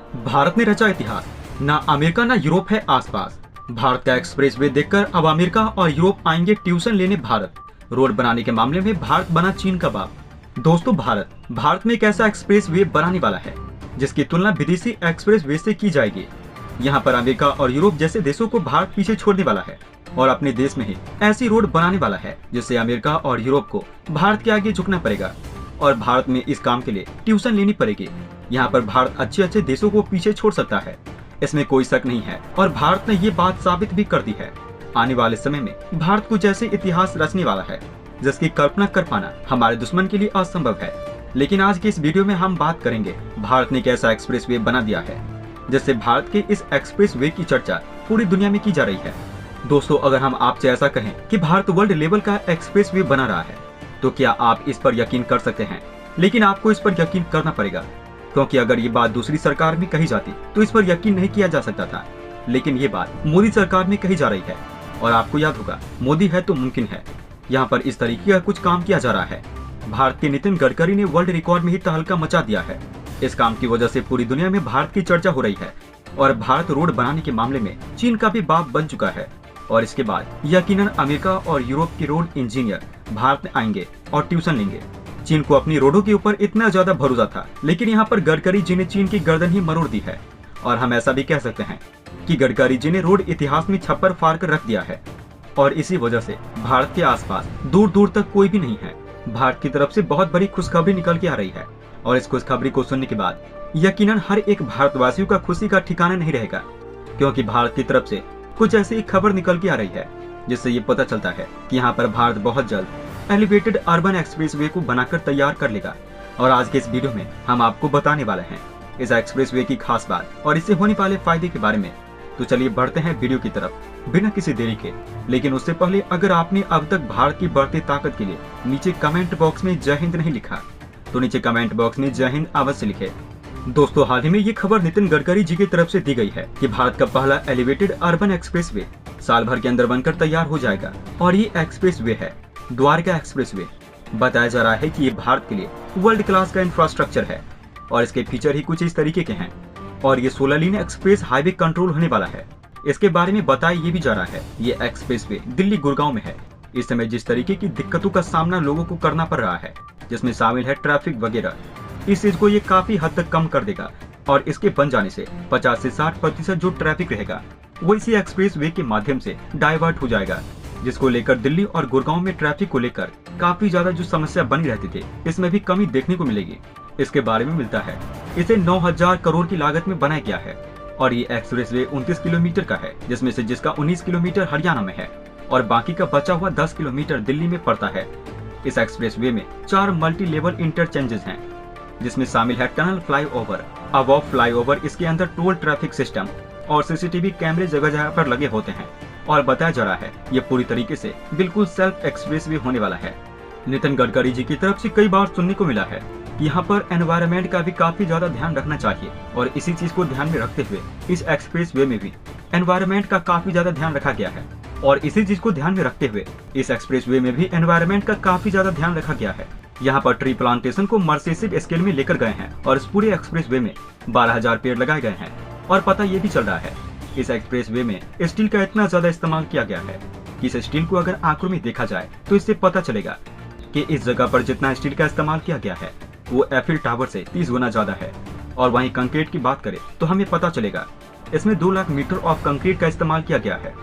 भारत ने रचा इतिहास, ना अमेरिका ना यूरोप है आसपास। भारत का एक्सप्रेसवे देखकर अब अमेरिका और यूरोप आएंगे ट्यूशन लेने भारत। रोड बनाने के मामले में भारत बना चीन का बाप। दोस्तों, भारत में एक ऐसा एक्सप्रेसवे बनाने वाला है जिसकी तुलना विदेशी एक्सप्रेसवे से की जाएगी। यहाँ पर अमेरिका और यूरोप जैसे देशों को भारत पीछे छोड़ने वाला है और अपने देश में ही ऐसी रोड बनाने वाला है जिससे अमेरिका और यूरोप को भारत के आगे झुकना पड़ेगा और भारत में इस काम के लिए ट्यूशन लेनी पड़ेगी। यहाँ पर भारत अच्छे देशों को पीछे छोड़ सकता है, इसमें कोई शक नहीं है और भारत ने ये बात साबित भी कर दी है। आने वाले समय में भारत कुछ ऐसे इतिहास रचने वाला है जिसकी कल्पना कर पाना हमारे दुश्मन के लिए असंभव है। लेकिन आज की इस वीडियो में हम बात करेंगे भारत ने एक ऐसा एक्सप्रेसवे बना दिया है जिससे भारत के इस एक्सप्रेसवे की चर्चा पूरी दुनिया में की जा रही है। दोस्तों, अगर हम आपसे ऐसा कहें कि भारत वर्ल्ड लेवल का एक्सप्रेसवे बना रहा है तो क्या आप इस पर यकीन कर सकते हैं? लेकिन आपको इस पर यकीन करना पड़ेगा, क्योंकि अगर ये बात दूसरी सरकार में कही जाती तो इस पर यकीन नहीं किया जा सकता था। लेकिन ये बात मोदी सरकार में कही जा रही है और आपको याद होगा, मोदी है तो मुमकिन है। यहाँ पर इस तरीके का कुछ काम किया जा रहा है। भारत के नितिन गडकरी ने वर्ल्ड रिकॉर्ड में ही तहलका मचा दिया है। इस काम की वजह से पूरी दुनिया में भारत की चर्चा हो रही है और भारत रोड बनाने के मामले में चीन का भी बाप बन चुका है। और इसके बाद यकीनन अमेरिका और यूरोप के रोड इंजीनियर भारत में आएंगे और ट्यूशन लेंगे। चीन को अपनी रोडों के ऊपर इतना ज्यादा भरोसा था, लेकिन यहाँ पर गडकरी जी ने चीन की गर्दन ही मरोड़ दी है। और हम ऐसा भी कह सकते हैं कि गडकरी जी ने रोड इतिहास में छप्पर फाड़ कर रख दिया है और इसी वजह से भारत के आसपास दूर दूर तक कोई भी नहीं है। भारत की तरफ से बहुत बड़ी खुशखबरी निकल के आ रही है और इस खुशखबरी को सुनने के बाद यकीनन हर एक भारतवासियों का खुशी का ठिकाना नहीं रहेगा, क्योंकि भारत की तरफ से कुछ ऐसी खबर निकल के आ रही है जिससे ये पता चलता है कि यहाँ पर भारत बहुत जल्द एलिवेटेड अर्बन एक्सप्रेसवे को बनाकर तैयार कर लेगा। और आज के इस वीडियो में हम आपको बताने वाले हैं इस एक्सप्रेसवे की खास बात और इससे होने वाले फायदे के बारे में। तो चलिए बढ़ते हैं वीडियो की तरफ बिना किसी देरी के। लेकिन उससे पहले अगर आपने अब तक भारत की बढ़ती ताकत के लिए नीचे कमेंट बॉक्स में जय हिंद नहीं लिखा तो नीचे कमेंट बॉक्स में जय हिंद अवश्य लिखे। दोस्तों, हाल ही में ये खबर नितिन गडकरी जी की तरफ से दी गई है कि भारत का पहला एलिवेटेड अर्बन एक्सप्रेसवे साल भर के अंदर बनकर तैयार हो जाएगा और ये एक्सप्रेसवे है द्वारका एक्सप्रेसवे। बताया जा रहा है कि ये भारत के लिए वर्ल्ड क्लास का इंफ्रास्ट्रक्चर है और इसके फीचर ही कुछ इस तरीके के हैं और ये 16 लेन एक्सप्रेस हाईवे कंट्रोल होने वाला है। इसके बारे में बताया ये भी जा रहा है ये एक्सप्रेसवे दिल्ली गुड़गांव में है। इस समय जिस तरीके की दिक्कतों का सामना लोगों को करना पड़ रहा है, जिसमें शामिल है ट्रैफिक वगैरह, इस चीज को ये काफी हद तक कम कर देगा और इसके बन जाने से 50 से 60% जो ट्रैफिक रहेगा वो इसी एक्सप्रेसवे के माध्यम से डाइवर्ट हो जाएगा, जिसको लेकर दिल्ली और गुड़गांव में ट्रैफिक को लेकर काफी ज्यादा जो समस्या बनी रहती थी इसमें भी कमी देखने को मिलेगी। इसके बारे में मिलता है इसे 9000 करोड़ की लागत में बनाया गया है और ये एक्सप्रेसवे 29 किलोमीटर का है, जिसमें से जिसका 19 किलोमीटर हरियाणा में है और बाकी का बचा हुआ 10 किलोमीटर दिल्ली में पड़ता है। इस एक्सप्रेसवे में 4 मल्टी लेवल इंटरचेंजेस हैं, जिसमें शामिल है टनल फ्लाईओवर, अबव फ्लाईओवर। इसके अंदर टोल ट्रैफिक सिस्टम और सीसीटीवी कैमरे जगह जगह पर लगे होते हैं और बताया जा रहा है ये पूरी तरीके से बिल्कुल सेल्फ एक्सप्रेसवे होने वाला है। नितिन गडकरी जी की तरफ से कई बार सुनने को मिला है यहाँ पर एनवायरनमेंट का भी काफी ज्यादा ध्यान रखना चाहिए और इसी चीज को ध्यान में रखते हुए इस एक्सप्रेसवे में भी एनवायरनमेंट का काफी ज्यादा ध्यान रखा गया है और इसी चीज को ध्यान में रखते हुए इस एक्सप्रेसवे में भी एनवायरनमेंट का काफी ज्यादा ध्यान रखा गया है। यहाँ पर ट्री प्लांटेशन को मर्सिसिव स्केल में लेकर गए हैं और इस पूरे एक्सप्रेसवे में 12,000 पेड़ लगाए गए हैं। और पता ये भी चल रहा है इस एक्सप्रेसवे में स्टील का इतना ज्यादा इस्तेमाल किया गया है कि इस स्टील को अगर आंकड़ों में देखा जाए तो इससे पता चलेगा कि इस जगह पर जितना स्टील का इस्तेमाल किया गया है वो एफिल टावर से 30 गुना ज्यादा है। और वहीं कंक्रीट की बात करें तो हमें पता चलेगा इसमें 2 लाख मीटर ऑफ कंक्रीट का इस्तेमाल किया गया है,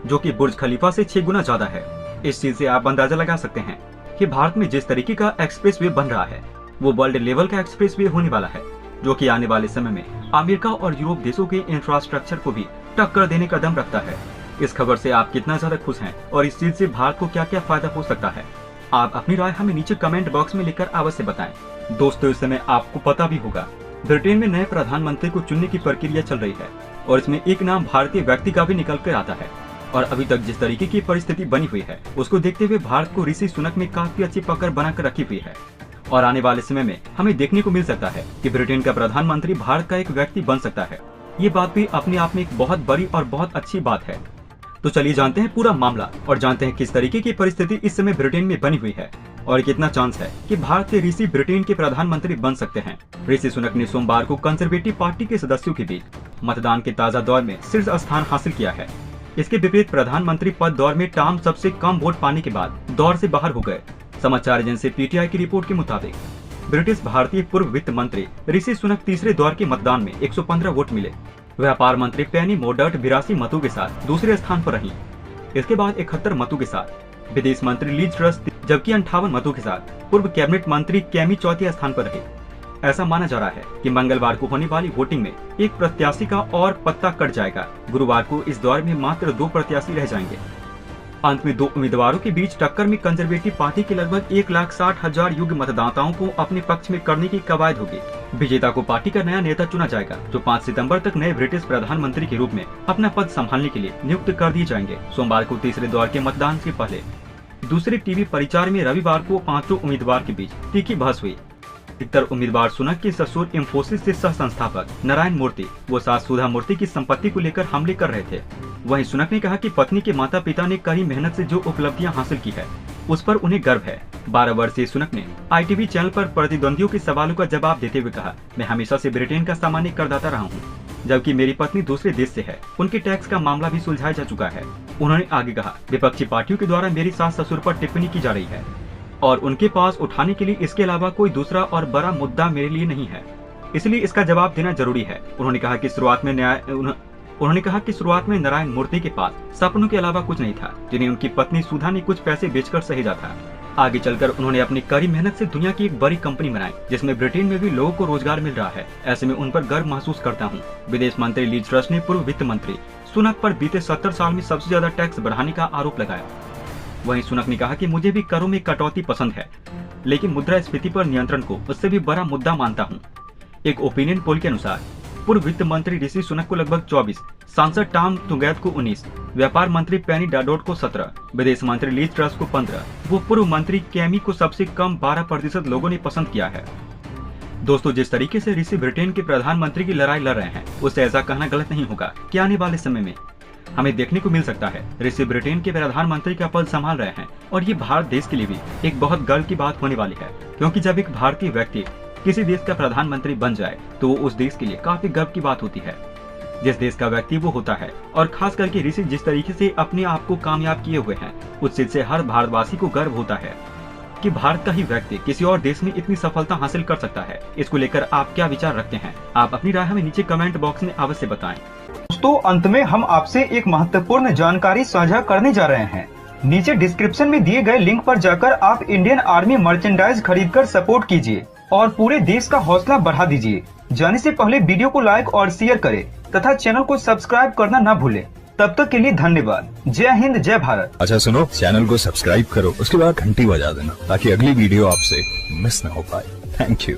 जो कि बुर्ज खलीफा से 6 गुना ज्यादा है। इस चीज से आप अंदाजा लगा सकते हैं कि भारत में जिस तरीके का एक्सप्रेसवे बन रहा है वो वर्ल्ड लेवल का एक्सप्रेसवे होने वाला है, जो कि आने वाले समय में अमेरिका और यूरोप देशों के इंफ्रास्ट्रक्चर को भी टक्कर देने का दम रखता है। इस खबर से आप कितना ज्यादा खुश हैं और इस चीज से भारत को क्या क्या फायदा हो सकता है, आप अपनी राय हमें नीचे कमेंट बॉक्स में लिखकर अवश्य बताएं। दोस्तों, इस समय आपको पता भी होगा ब्रिटेन में नए प्रधानमंत्री को चुनने की प्रक्रिया चल रही है और इसमें एक नाम भारतीय व्यक्ति का भी निकल कर आता है। और अभी तक जिस तरीके की परिस्थिति बनी हुई है उसको देखते हुए भारत को ऋषि सुनक में काफी अच्छी पकड़ बनाकर रखी हुई है और आने वाले समय में हमें देखने को मिल सकता है कि ब्रिटेन का प्रधानमंत्री भारत का एक व्यक्ति बन सकता है। ये बात भी अपने आप में एक बहुत बड़ी और बहुत अच्छी बात है। तो चलिए जानते हैं पूरा मामला और जानते हैं किस तरीके की परिस्थिति इस समय ब्रिटेन में बनी हुई है और कितना चांस है कि भारत के ऋषि ब्रिटेन के प्रधानमंत्री बन सकते हैं। ऋषि सुनक ने सोमवार को कंजर्वेटिव पार्टी के सदस्यों के बीच मतदान के ताज़ा दौर में शीर्ष स्थान हासिल किया है। इसके विपरीत प्रधानमंत्री पद दौर में टॉम सबसे कम वोट पाने के बाद दौर से बाहर हो गए। समाचार एजेंसी पीटीआई की रिपोर्ट के मुताबिक ब्रिटिश भारतीय पूर्व वित्त मंत्री ऋषि सुनक तीसरे दौर के मतदान में 115 वोट मिले। व्यापार मंत्री पेनी मोडर्ट 82 मतों के साथ दूसरे स्थान पर रही। इसके बाद 71 मतों के साथ विदेश मंत्री लीज ट्रस, जबकि 58 मतों के साथ पूर्व कैबिनेट मंत्री कैमी चौथे स्थान पर रहे। ऐसा माना जा रहा है कि मंगलवार को होने वाली वोटिंग में एक प्रत्याशी का और पत्ता कट जाएगा। गुरुवार को इस दौर में मात्र 2 प्रत्याशी रह जाएंगे। अंत में 2 उम्मीदवारों के बीच टक्कर में कंजर्वेटिव पार्टी के लगभग 1,60,000 योग्य मतदाताओं को अपने पक्ष में करने की कवायद होगी। विजेता को पार्टी का नया नेता चुना जाएगा, जो 5 सितंबर तक नए ब्रिटिश प्रधानमंत्री के रूप में अपना पद संभालने के लिए नियुक्त कर दिए जाएंगे। सोमवार को तीसरे दौर के मतदान से पहले दूसरे टीवी परिचार में रविवार को 5 उम्मीदवार के बीच तीखी बहस हुई। अधिकतर उम्मीदवार सुनक के ससुर इंफोसिस के सह संस्थापक नारायण मूर्ति व सास सुधा मूर्ति की संपत्ति को लेकर हमले कर रहे थे। वहीं सुनक ने कहा कि पत्नी के माता पिता ने कड़ी मेहनत से जो उपलब्धियां हासिल की है उस पर उन्हें गर्व है। 12 वर्षीय सुनक ने ITV चैनल पर प्रतिद्वंदियों के सवालों का जवाब देते हुए कहा, मैं हमेशा से ब्रिटेन का सामान्य करदाता रहा हूँ, जबकि मेरी पत्नी दूसरे देश से है। उनके टैक्स का मामला भी सुलझाया जा चुका है। उन्होंने आगे कहा, विपक्षी पार्टियों के द्वारा मेरी सास ससुर पर टिप्पणी की जा रही है और उनके पास उठाने के लिए इसके अलावा कोई दूसरा और बड़ा मुद्दा मेरे लिए नहीं है, इसलिए इसका जवाब देना जरूरी है। उन्होंने कहा कि शुरुआत में नारायण मूर्ति के पास सपनों के अलावा कुछ नहीं था, जिन्हें उनकी पत्नी सुधा ने कुछ पैसे बेचकर सहेजा था। आगे चलकर उन्होंने अपनी कड़ी मेहनत से दुनिया की एक बड़ी कंपनी बनाई, जिसमें ब्रिटेन में भी लोगों को रोजगार मिल रहा है। ऐसे में उन पर गर्व महसूस करता हूँ। विदेश मंत्री लीज ट्रस ने पूर्व वित्त मंत्री सुनक पर बीते 70 साल में सबसे ज्यादा टैक्स बढ़ाने का आरोप लगाया। वहीं सुनक ने कहा कि मुझे भी करों में कटौती पसंद है, लेकिन मुद्रास्फीति पर नियंत्रण को उससे भी बड़ा मुद्दा मानता हूं। एक ओपिनियन पोल के अनुसार पूर्व वित्त मंत्री ऋषि सुनक को लगभग 24, सांसद टॉम तुगैत को 19, व्यापार मंत्री पेनी डाडोट को 17, विदेश मंत्री लीज ट्रस को 15, वो पूर्व मंत्री कैमी को सबसे कम 12% लोगों ने पसंद किया है। दोस्तों, जिस तरीके से ऋषि ब्रिटेन के प्रधानमंत्री की लड़ाई लड़ रहे हैं, उससे ऐसा कहना गलत नहीं होगा कि आने वाले समय में हमें देखने को मिल सकता है ऋषि ब्रिटेन के प्रधानमंत्री का पद संभाल रहे हैं। और ये भारत देश के लिए भी एक बहुत गर्व की बात होने वाली है, क्योंकि जब एक भारतीय व्यक्ति किसी देश का प्रधानमंत्री बन जाए तो वो उस देश के लिए काफी गर्व की बात होती है। जिस देश का व्यक्ति वो होता है, और खास करके ऋषि जिस तरीके से अपने आप को कामयाब किए हुए हैं, उस चीज से हर भारतवासी को गर्व होता है कि भारत का ही व्यक्ति किसी और देश में इतनी सफलता हासिल कर सकता है। इसको लेकर आप क्या विचार रखते हैं? आप अपनी राय हमें नीचे कमेंट बॉक्स में अवश्य बताएं। दोस्तों, अंत में हम आपसे एक महत्वपूर्ण जानकारी साझा करने जा रहे हैं। नीचे डिस्क्रिप्शन में दिए गए लिंक पर जाकर आप इंडियन आर्मी मर्चेंडाइज खरीदकर सपोर्ट कीजिए और पूरे देश का हौसला बढ़ा दीजिए। जाने से पहले वीडियो को लाइक और शेयर करें तथा चैनल को सब्सक्राइब करना न भूलें। तब तक के लिए धन्यवाद। जय हिंद, जय भारत। अच्छा सुनो, चैनल को सब्सक्राइब करो, उसके बाद घंटी बजा देना ताकि अगली वीडियो आपसे मिस न हो पाए। Thank you.